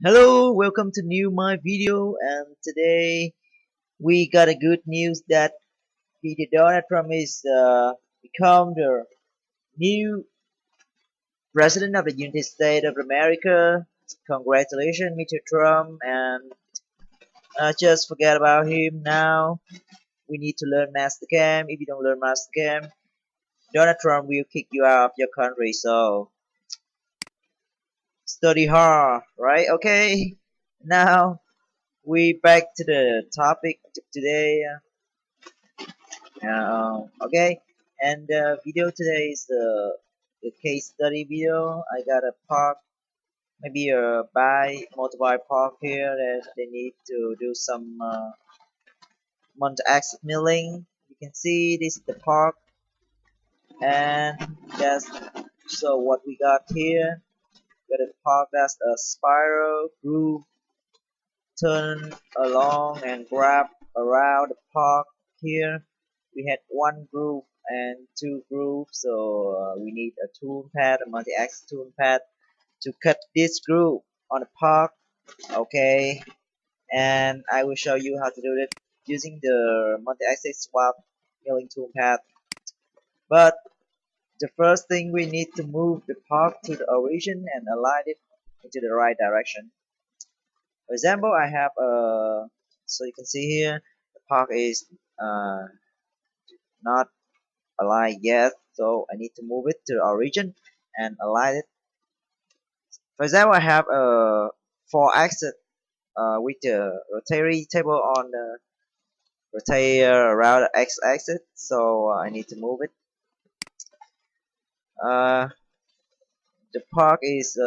Hello, welcome to new my video, and today we got a good news that the Donald Trump is become the new president of the United States of America. Congratulations, Mr. Trump, and just forget about him now. We need to learn Mastercam. If you don't learn Mastercam, Donald Trump will kick you out of your country. So study hard, right? Okay. Now we back to the topic today. Okay, and the video today is the case study video. I got a park, maybe a motorbike park here that they need to do some Multiaxis milling. You can see this is the park, and that's so what we got here. We got a park that's a spiral groove, turn along and grab around the park here. We had one groove and two grooves, so we need a toolpath, a multi-axis toolpath to cut this groove on the park. Okay, and I will show you how to do it using the multi-axis swap milling toolpath. But the first thing, we need to move the park to the origin and align it into the right direction. For example, I have a, so you can see here the park is not aligned yet, so I need to move it to the origin and align it. For example, I have a 4 axis with the rotary table on the rotate around the x-axis, so I need to move it. Uh, the park is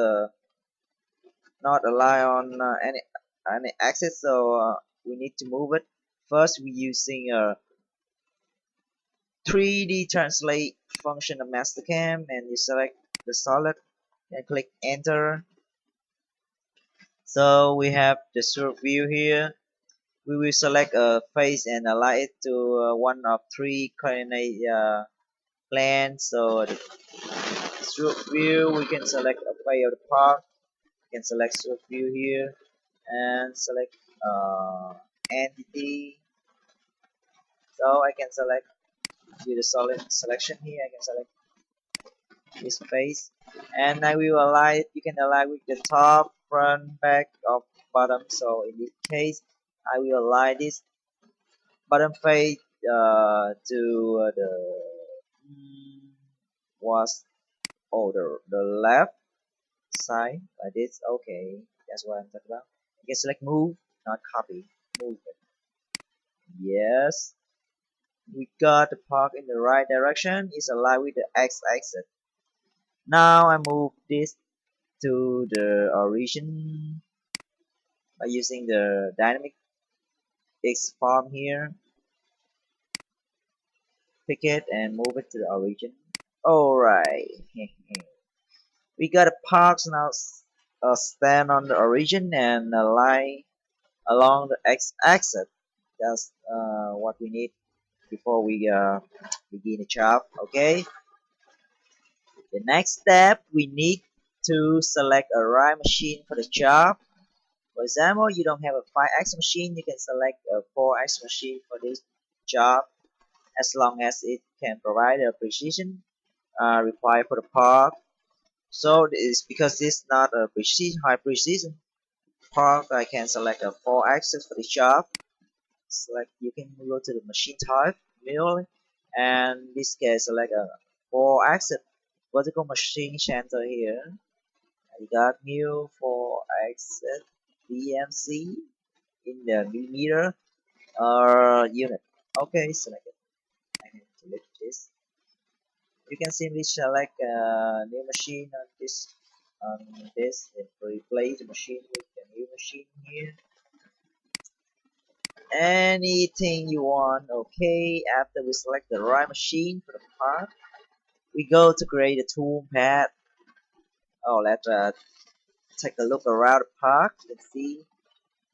not aligned on any axis, so we need to move it. First, we're using a 3D translate function of Mastercam, and you select the solid and click enter. So we have the surf view here. We will select a face and align it to one of three coordinate planes. So the surf view, we can select a face of the park. We can select surf view here and select entity. So I can select with the solid selection here. I can select this face, and I will align it. You can align with the top, front, back, or bottom. So in this case, I will align this bottom face to the was the left side like this. Okay, that's what I'm talking about. You can select move, not copy. Move it. Yes, we got the park in the right direction. It's aligned with the x-axis. Now I move this to the origin by using the dynamic X form here. Pick it and move it to the origin. Alright. We got a parks now stand on the origin and a line along the x-axis. That's what we need before we begin the job. Okay. The next step, we need to select a right machine for the job. For example, you don't have a 5-axis machine, you can select a 4-axis machine for this job, as long as it can provide the precision required for the part. So it's because it's not a high precision part, I can select a 4-axis for the job. Select, you can go to the machine type manually, and this case select a 4-axis vertical machine center here. I got new 4-axis DMC in the millimeter unit. Okay, select it. I can select this. You can simply select a new machine on this and replace the machine with the new machine here. Anything you want. Okay, after we select the right machine for the part, we go to create a toolpath. Oh, let's take a look around the part. Let's see.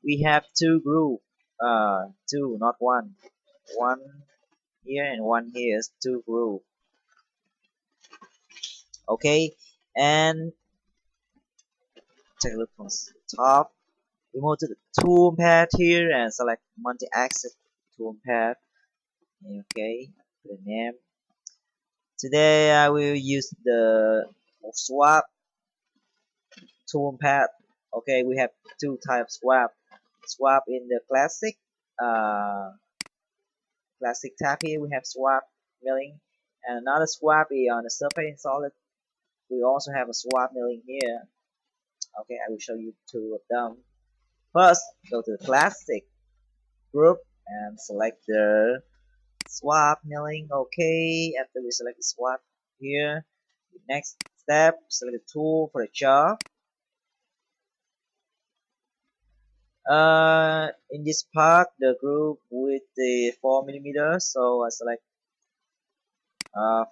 We have two groups. Two, not one. One here and one here is two groups. Okay, and take a look from top. We move to the toolpath here and select Multiaxis toolpath. Okay, the name. Today I will use the Swaft Toolpath. Okay, we have two types Swaft. Swaft in the classic tab here. We have Swaft milling, and another Swaft is on the surface in solid. We also have a Swaft milling here. Okay, I will show you two of them. First, go to the classic group and select the Swaft milling. Okay, after we select the Swaft here, next step, select the tool for the job. In this part, the group with the 4mm, so I select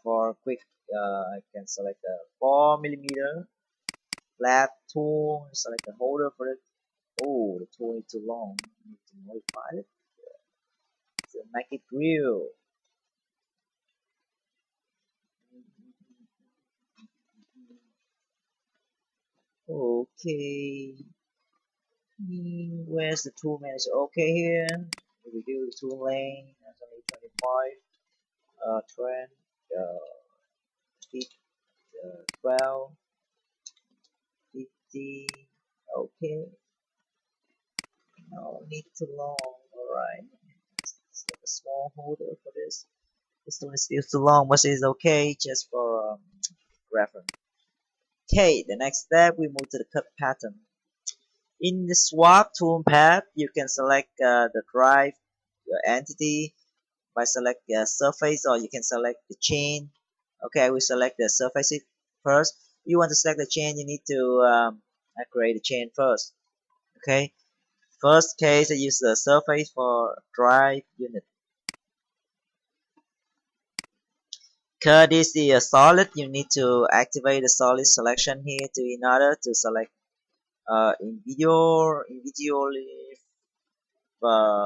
for quick, I can select the 4mm flat tool, select the holder for it. Oh, the tool is too long, I need to modify it to make it real. Okay, where's the tool manager? Okay, here we do the tool length, that's only 25, trend, fit, 12, 50. Okay, no need too long. Alright, it's like a small holder for this. This one is still too long, but it's okay just for reference. Okay, the next step we move to the cut pattern. In the Swaft Toolpath, you can select the drive, your entity by select the surface, or you can select the chain. Okay, we select the surface first. If you want to select the chain, you need to create the chain first. Okay, first case I use the surface for drive unit. Because this is a solid, you need to activate the solid selection here to in order to select individually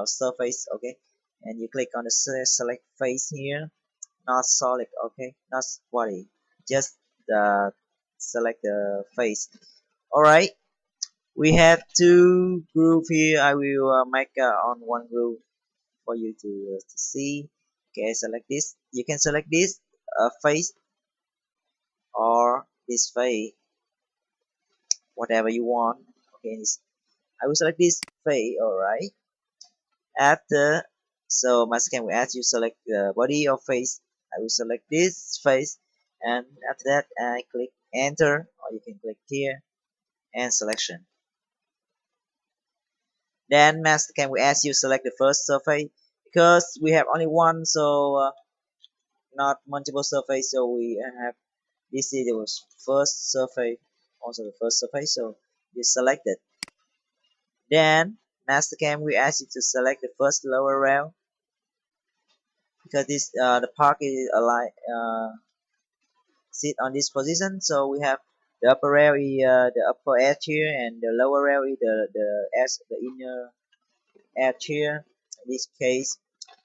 surface. Okay, and you click on the select face here, not solid. Okay, not body, just select the face. Alright, we have two group here. I will make on one group for you to see. Okay, select this. You can select this face or this face, whatever you want. Okay, I will select this face. Alright, after, so Mastercam will ask you select the body or face. I will select this face, and after that I click enter, or you can click here and selection. Then Mastercam will ask you select the first surface, because we have only one, so not multiple surface, so we have this is the first surface, also the first surface, so you select it. Then Mastercam will ask you to select the first lower rail, because this the park is aligned sit on this position, so we have the upper rail is the upper edge here, and the lower rail is the inner edge here. In this case,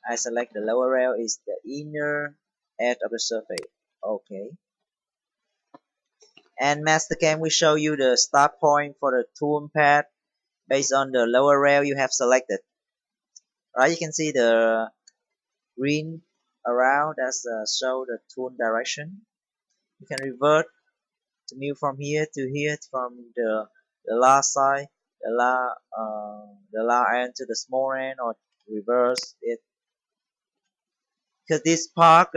I select the lower rail is the inner edge of the surface. Okay, and Mastercam will show you the start point for the toolpath based on the lower rail you have selected. Right, you can see the green around that's show the tool direction. You can revert to move from here to here, from the last side, the large end to the small end, or reverse it. Because this part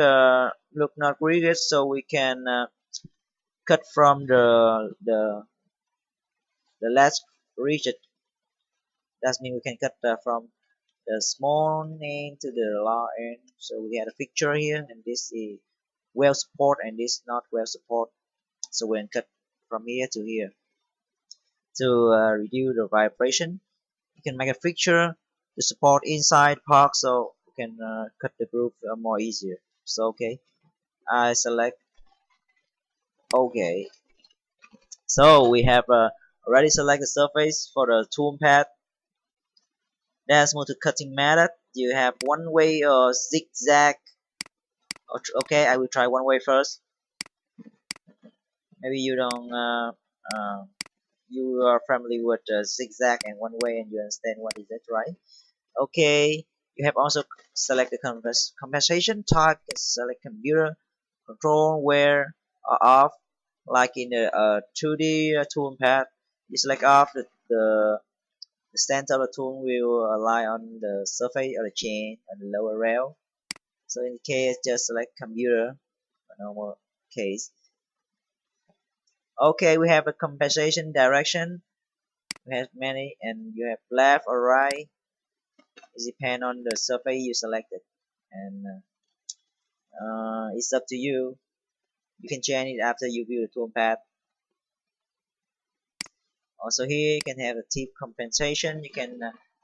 look not really good, so we can cut from the last region. That means we can cut from the small end to the large end. So we have a picture here, and this is well support, and this not well support. So we can cut from here to here to reduce the vibration. You can make a fixture to support inside park, so you can cut the groove more easier. So okay, I select okay. So we have already select the surface for the toolpath. Let's move to cutting method. You have one way or zigzag. Okay, I will try one way first. Maybe you don't you are familiar with zigzag and one way, and you understand what is it, right? Okay, you have also select the compensation type. You can select computer control where or off, like in the 2D toolpath. You select off the center of the tool will lie on the surface of the chain on the lower rail. So in case, just select computer, a normal case. Okay, we have a compensation direction. We have many, and you have left or right. It depends on the surface you selected, and it's up to you. You can change it after you view the toolpath. Also here you can have a tip compensation. You can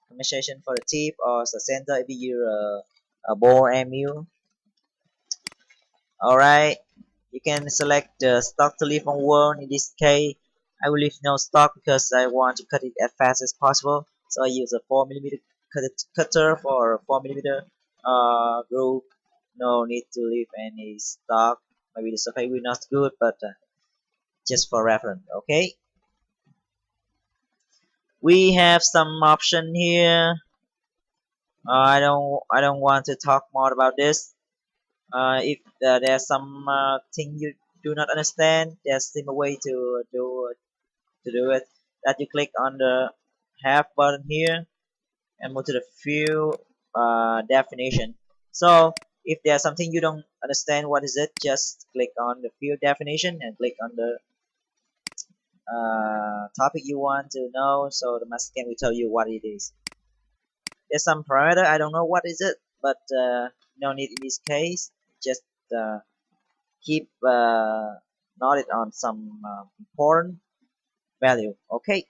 compensation for the tip or the center if you use a ball MU. Alright, you can select the stock to leave on one. In this case, I will leave no stock because I want to cut it as fast as possible. So I use a 4mm cutter for a 4mm groove. No need to leave any stock. Maybe the surface will not good, but just for reference. Okay. We have some option here. I don't want to talk more about this. If there's some thing you do not understand, there's simple way to do it. That you click on the half button here and move to the field definition. So if there's something you don't understand, what is it? Just click on the field definition and click on the topic you want to know. So the Mastercam will tell you what it is. There's some parameter I don't know what is it, but no need in this case. Just keep noted on some important value. Okay,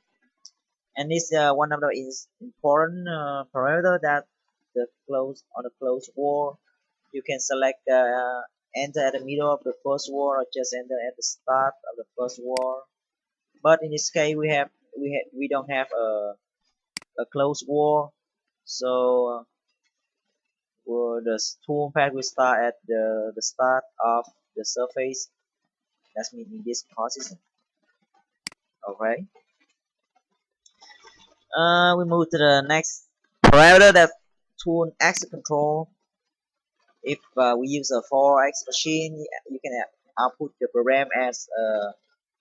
and this one of the is important parameter that the close on the close wall. You can select enter at the middle of the first wall or just enter at the start of the first wall. But in this case, we don't have a closed wall, so the toolpath will start at the start of the surface. That's mean in this position. Okay. We move to the next parameter that tool axis control. If we use a 4x machine, you can output the program as a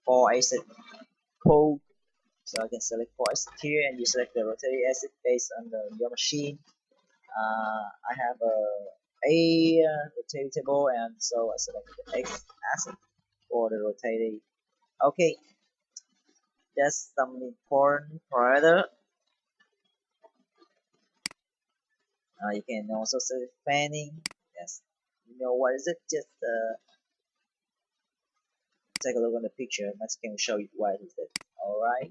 4-axis code. So I can select 4-axis here, and you select the rotating axis based on your machine. I have a rotating table, and so I select the X axis for the rotating. Okay, that's some important parameter. You can also select fanning. Yes, you know what is it? Just take a look on the picture. Can show you what is it. All right.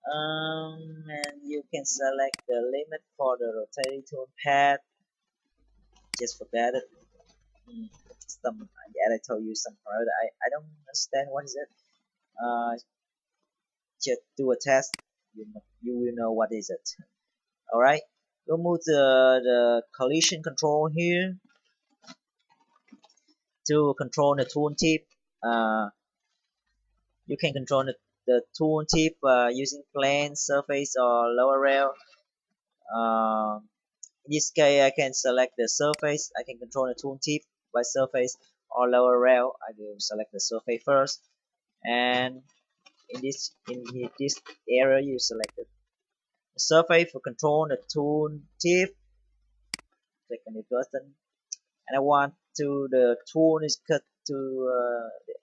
And you can select the limit for the rotating toolpath. Just forget it. Some yeah, I told you some parameter. I don't understand what is it. Just do a test. You will know what is it. All right. We'll move to the collision control here to control the tooltip. You can control the tooltip using plane, surface, or lower rail. In this case, I can select the surface. I can control the tooltip by surface or lower rail. I will select the surface first, and in this area, you select the surface for control the tooltip. Click on the button, and I want the tool is cut to the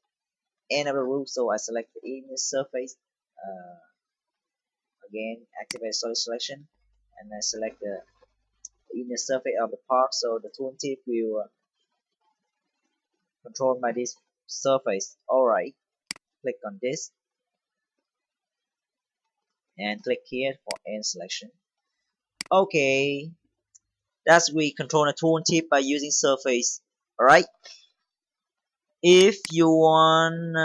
end of the roof, so I select the inner surface. Again, activate solid selection, and I select the inner surface of the part, so the tooltip will control by this surface. Alright, click on this and click here for end selection. Okay, that's we control the tooltip by using surface. Alright, if you want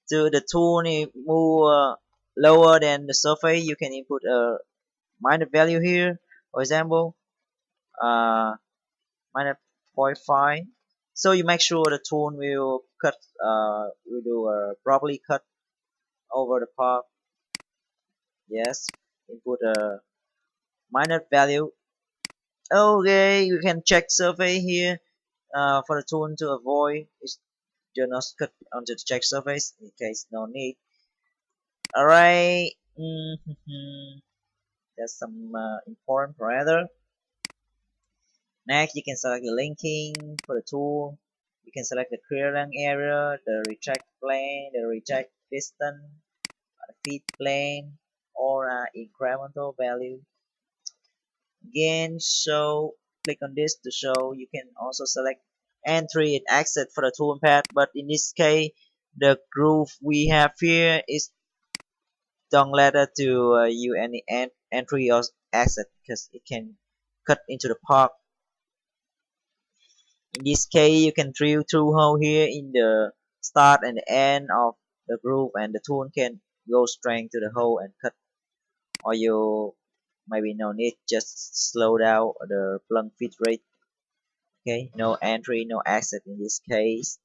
to the tool move lower than the surface, you can input a minor value here. For example, minus 0.5. So you make sure the tool will cut, will do a properly cut over the park. Yes, input a minor value. Okay, you can check survey here for the tool to avoid is do not cut onto the check surface in case no need. Alright, that's some important parameter. Next, you can select the linking for the tool. You can select the clearance area, the retract plane, the retract distance, the feed plane, or incremental value. Again, so click on this to show. You can also select entry and exit for the toolpath, but in this case, the groove we have here is don't let it to you any entry or exit because it can cut into the park. In this case, you can drill through hole here in the start and the end of the groove, and the tool can go straight to the hole and cut. Or you maybe no need, just slow down the plug feed rate. Okay, no entry, no exit in this case.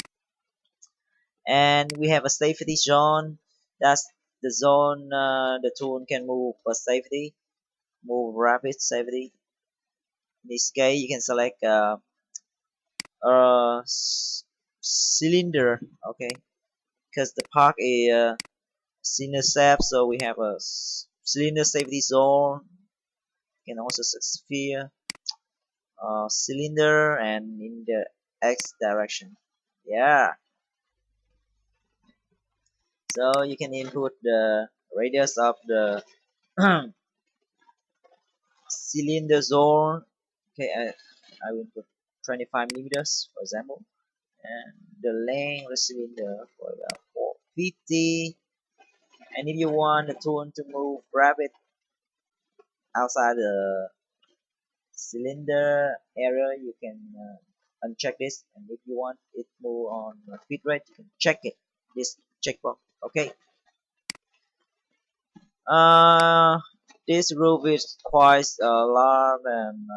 And we have a safety zone. That's the zone the tool can move for safety, move rapid safety. In this case, you can select uh, cylinder. Okay, because the park is cylinder shape, so we have a cylinder safety zone. You can also sphere cylinder and in the X direction. Yeah, so you can input the radius of the cylinder zone. Okay, I will put 25 millimeters, for example, and the length of the cylinder for about 50. And if you want the tool to move rapid outside the cylinder area, you can uncheck this. And if you want it move on feed rate, you can check it. This checkbox. Okay. Uh, this roof is quite large and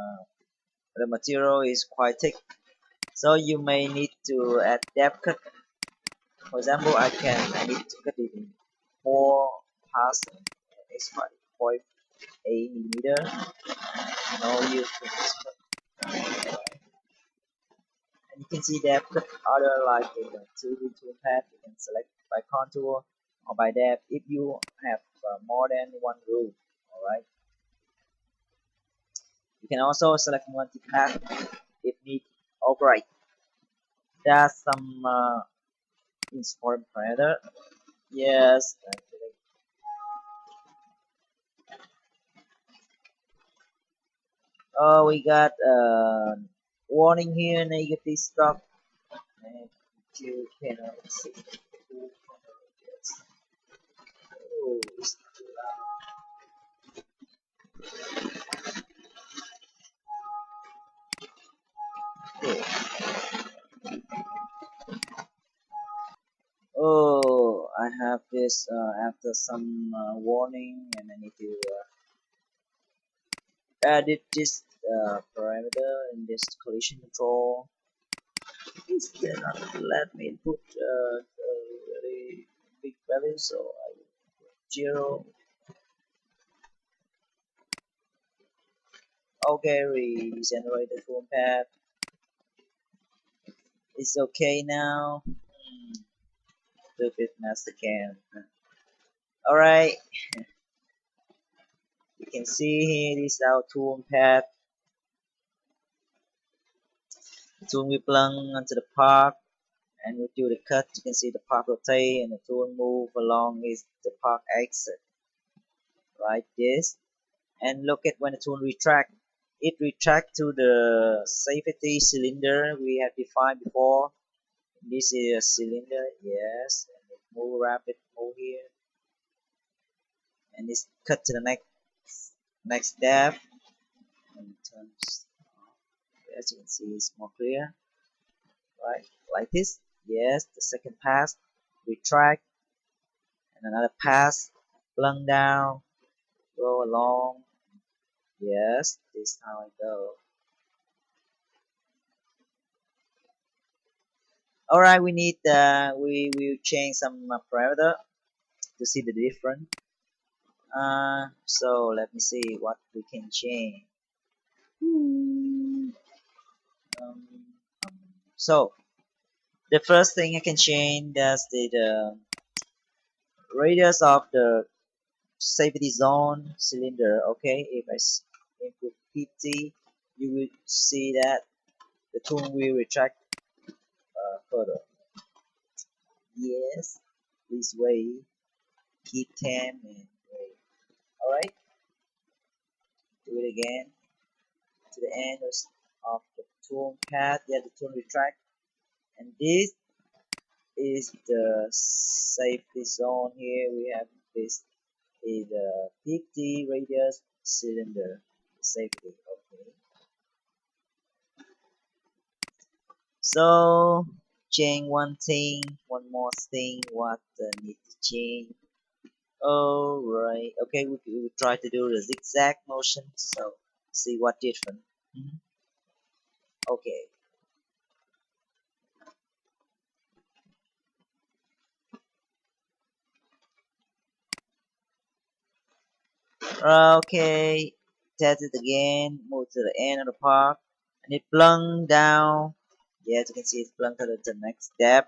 the material is quite thick, so you may need to add depth cut. For example, I need to cut it in 4 pass and it's 5.8 millimeter. No use for this cut. And you can see depth cut other like in the 2D toolpath. You can select by contour or by depth if you have more than one roof. Alright. You can also select multi-path if need. Alright. That's some important parameter. Yes, actually. Oh, we got warning here, negative stock. And you cannot see. Oh, it's too loud. Oh, I have this after some warning, and I need to edit this parameter in this collision control. It's cannot let me input a very big value, so I will put 0. Okay, regenerate the toolpath. It's okay now. Stupid Mastercam. Alright, you can see here this is our toolpath. The tool we plug onto the park and we do the cut. You can see the park rotate and the tool move along is the park exit. Like this. And look at when the tool retract. It retract to the safety cylinder we have defined before. This is a cylinder, yes, and it move rapid move here. And it's cut to the next step. And turns, as you can see, it's more clear. Right, like this. Yes, the second pass, retract, and another pass, plunge down, go along. Yes, this is how I go. Alright, we need we will change some parameter. to see the difference. So let me see what we can change. Um, so the first thing I can change is the radius of the safety zone cylinder. Okay, if I input 50, you will see that the tool will retract further. Yes, this way. Keep 10 and wait. Alright, do it again to the end of the tool path. Yeah, the tool retract, and this is the safety zone. Here we have this is the 50 radius cylinder safety. Okay, so change one more thing. What need to change? Alright, okay, we try to do the zigzag motion. So see what different. Okay, okay, test it again, move to the end of the park, and it plunged down. Yes, you can see it's plunged to the next step,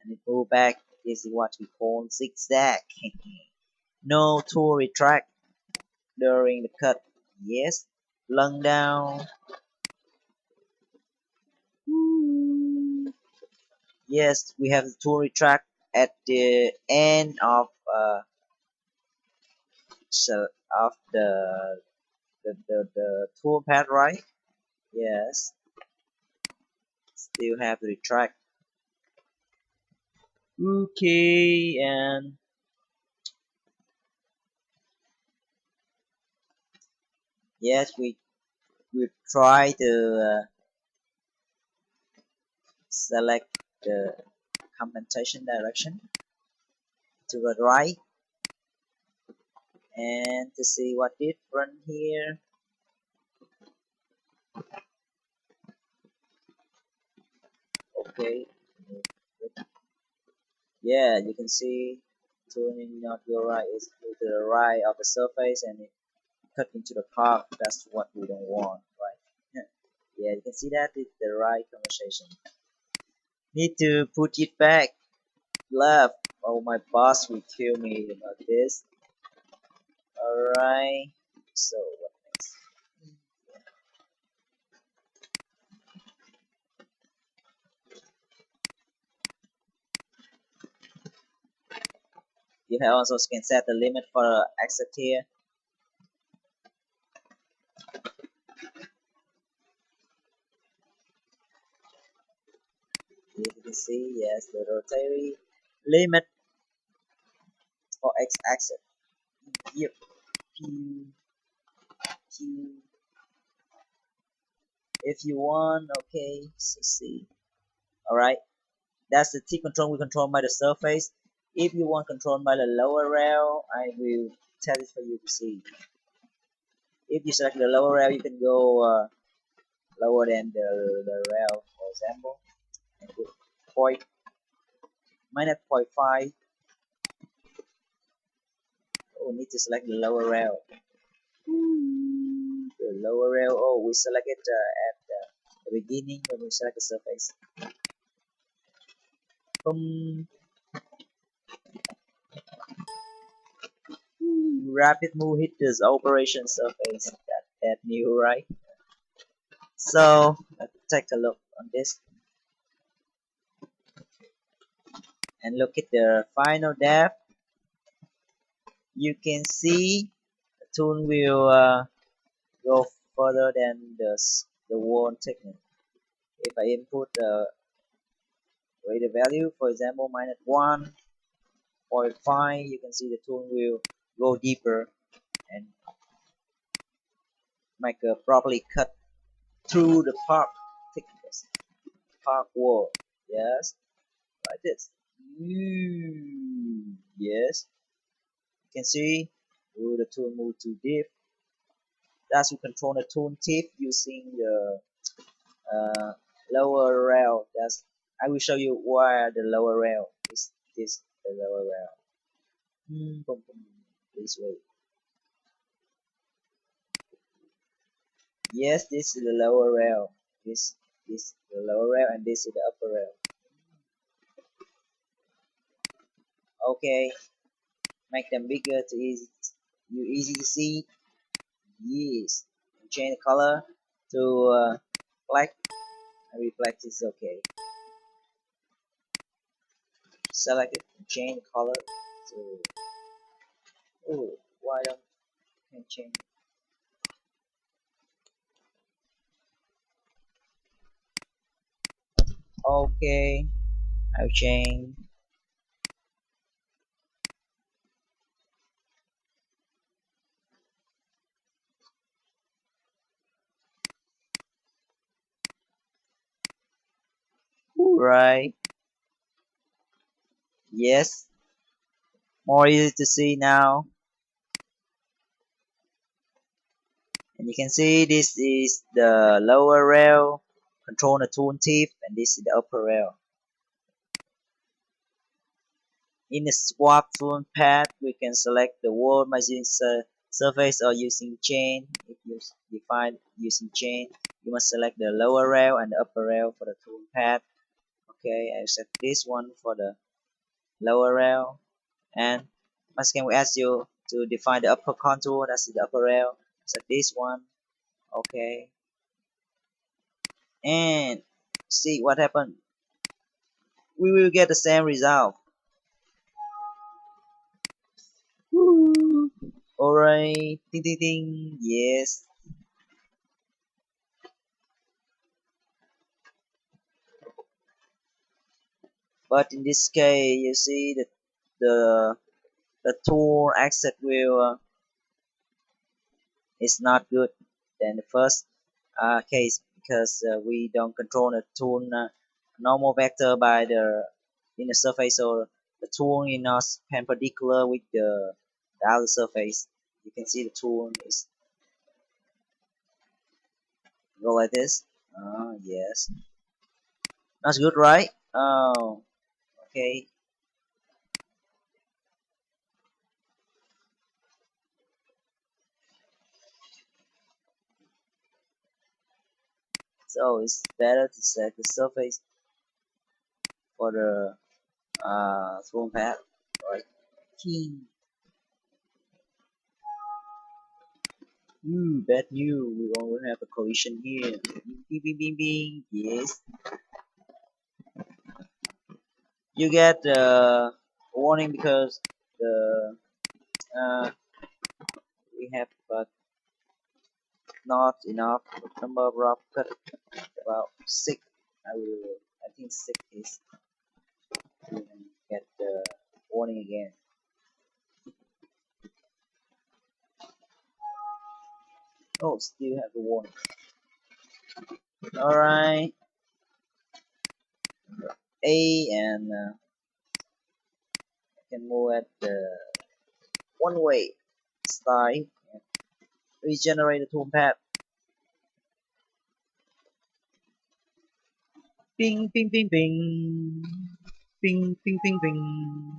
and it move back. This is what we call zigzag. No tool retract during the cut. Yes, plunge down. Yes, we have the tool retract at the end so of the tool path, right? Yes, still have the retract. Okay, and yes, we try to select the compensation direction to the right and to see what different here. Okay, yeah, you can see turning not your right is to the right of the surface and it cut into the park. That's what we don't want, right? Yeah, you can see that is the right conversation. Need to put it back left. Oh, my boss will kill me about this. Alright, so what next? You have also can set the limit for exit here. You can see, yes, the rotary limit for X axis. Yep. Pew, pew. If you want, okay, so see. Alright, that's the T control we control by the surface. If you want control by the lower rail, I will tell it for you to see. If you select the lower rail, you can go lower than the rail, for example, and put point minus 0.5. Oh, need to select the lower rail. The lower rail, oh, we select it at the beginning when we select the surface. Boom. Rapid move hit this operation surface. That new, right? So let's take a look on this and look at the final depth. You can see the tool will go further than the wall thickness. If I input the radius value, for example, minus 1.5, you can see the tool will go deeper and make a properly cut through the part thickness, part wall. Yes, like this. Yes, you can see. The tool move too deep. That's to control the tool tip using the uh, lower rail. That's I will show you where the lower rail is. This the lower rail. Boom, boom. This way. Yes, this is the lower rail. This is the lower rail and this is the upper rail. Okay, make them bigger to easy to see. Yes. Change the color to black. Maybe black is okay. Select it and change the color to. Oh, why don't I change? Okay, I'll change. Right. Yes. More easy to see now. And you can see this is the lower rail, control the tooltip, and this is the upper rail. In the Swaft Toolpath, we can select the world by using surface or using chain. If you define using chain, you must select the lower rail and the upper rail for the toolpath. Okay, I set this one for the lower rail, and Mastercam will ask you to define the upper contour. That's the upper rail. Set this one. Okay, and see what happened. We will get the same result. Woo. Alright, ding ding ding. Yes. But in this case, you see that the the tool exit wheel is not good than the first case because we don't control the tool normal vector by the in the surface, so the tool is not perpendicular with the outer surface. You can see the tool is go like this. Yes, that's good, right? Oh, okay. So it's better to set the surface for the tool path, right? King. Bad news. We will have a collision here. Bing, bing, bing, bing. Yes. You get warning because the uh, we have not enough number of rock cut. About six. I think six is to get the warning again. Oh, still have the warning. All right. A and can move at the one way style. Regenerate the toolpath. Ping, ping, ping, ping. Ping, ping, ping, ping.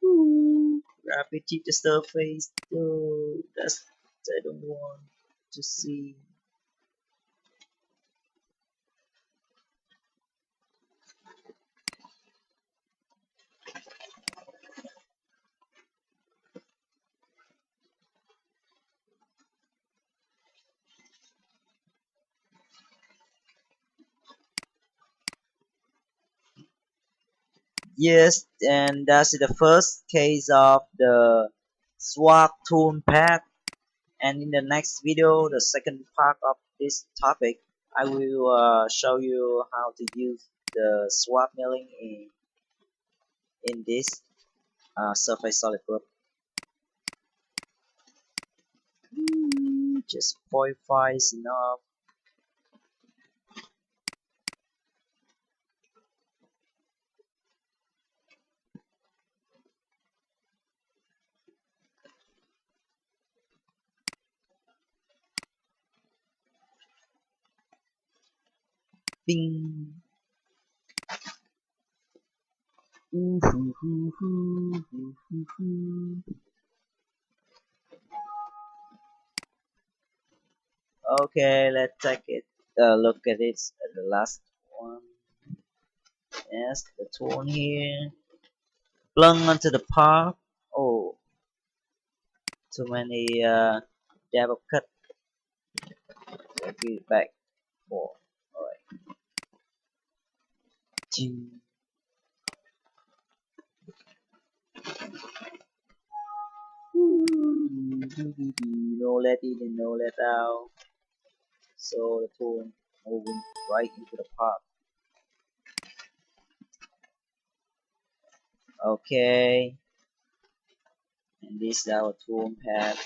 Ooh. Rapid tip the surface. Oh, that's I don't want to see. Yes, and that's the first case of the Swaft Toolpath. And in the next video, the second part of this topic, I will show you how to use the swap milling in this surface solid group. Just 0.5 is enough. Bing. Okay, let's take it. Look at it. The last one. Yes, the tool here. Plung onto the part. Oh, too many dab of cut. So give it back. Four. Alright. No let in and no let out. So the tool moving right into the part. Okay. And this is our tool pad.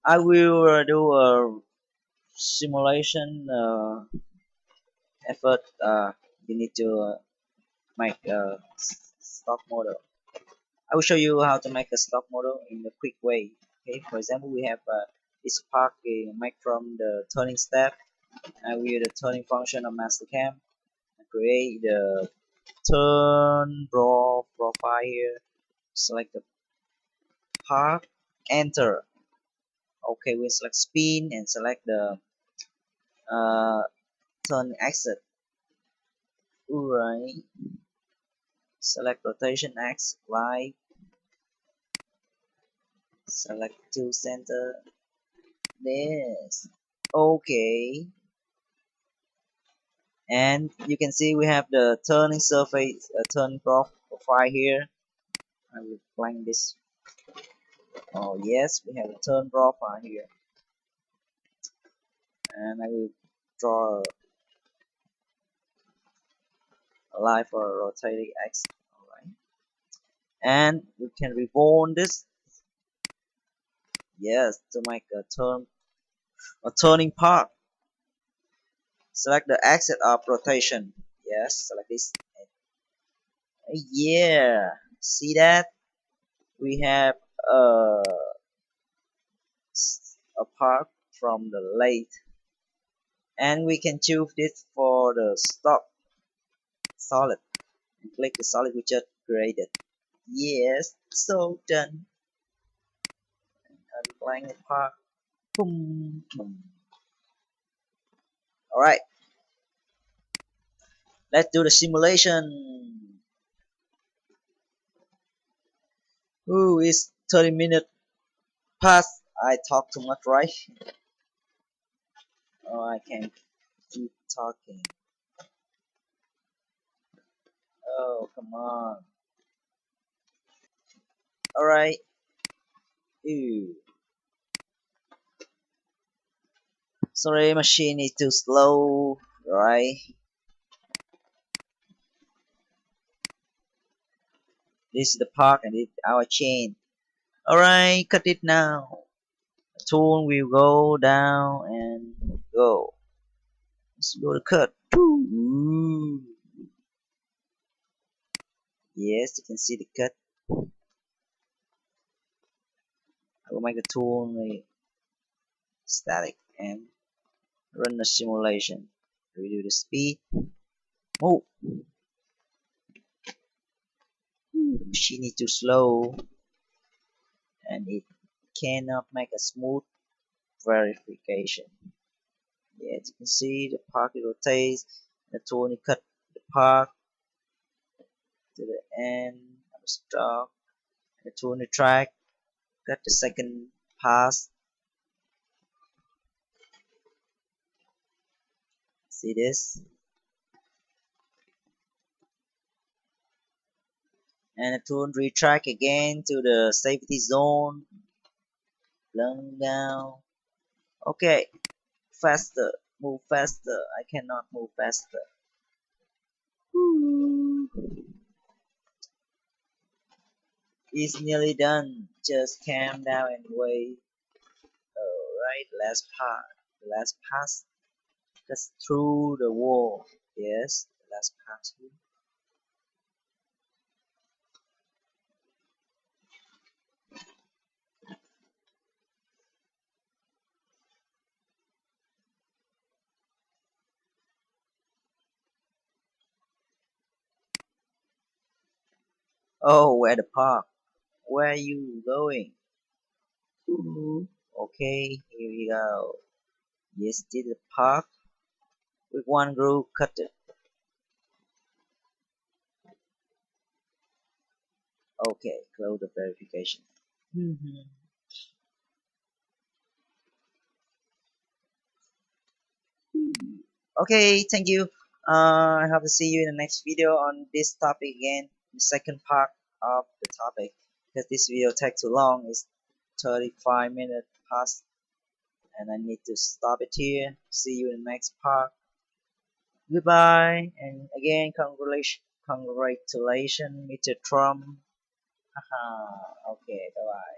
I will do a simulation effort. You need to make a stock model. I will show you how to make a stock model in a quick way. Okay, for example, we have this part made from the turning step. I will use the turning function of Mastercam and create the turn profile here. Select the part, enter. Okay, we select spin and select the uh, turn axis. Alright, select rotation X, Y, select to center. This. Okay, and you can see we have the turning surface, turn profile here. I will blank this. Oh yes, we have a turn profile here, and I will draw a line for a rotating X. Alright, and we can revolve this. Yes, to make a turning part. Select the axis of rotation. Yes, select this. Yeah, see that? We have uh, apart from the lathe, and we can choose this for the stock solid and click the solid we just created. Yes, so done. Unblank the part. Boom, boom. All right, let's do the simulation. Ooh, it's 30 minutes past. I talk too much, right? Oh, I can keep talking. Oh, come on. Alright. Ew. Sorry, machine is too slow. Right. This is the park and this is our chain. Alright, cut it now. The tool will go down and go. Let's go to cut. Ooh. Yes, you can see the cut. I will make the tool static and run the simulation. Redo the speed. Move. Machine is too slow and it cannot make a smooth verification. Yeah, as you can see the park rotates the tool cut the park to the end of the stop. The tool track cut the second pass. See this? And the tool retract again to the safety zone. Plung down. Okay, faster. Move faster. I cannot move faster. Woo. It's nearly done. Just calm down and wait. Alright, last part. The last pass. Just through the wall. Yes, the last pass. Oh, where the park? Where are you going? Mhm. Okay, here we go. Yes, this is the park with one groove cutter. Okay, close the verification. Mhm. Okay, thank you. I hope to see you in the next video on this topic again, the second part of the topic. Because this video takes too long, it's 35 minutes past, and I need to stop it here. See you in the next part. Goodbye, and again, congratulations, Mr. Trump. Haha. Okay, bye bye.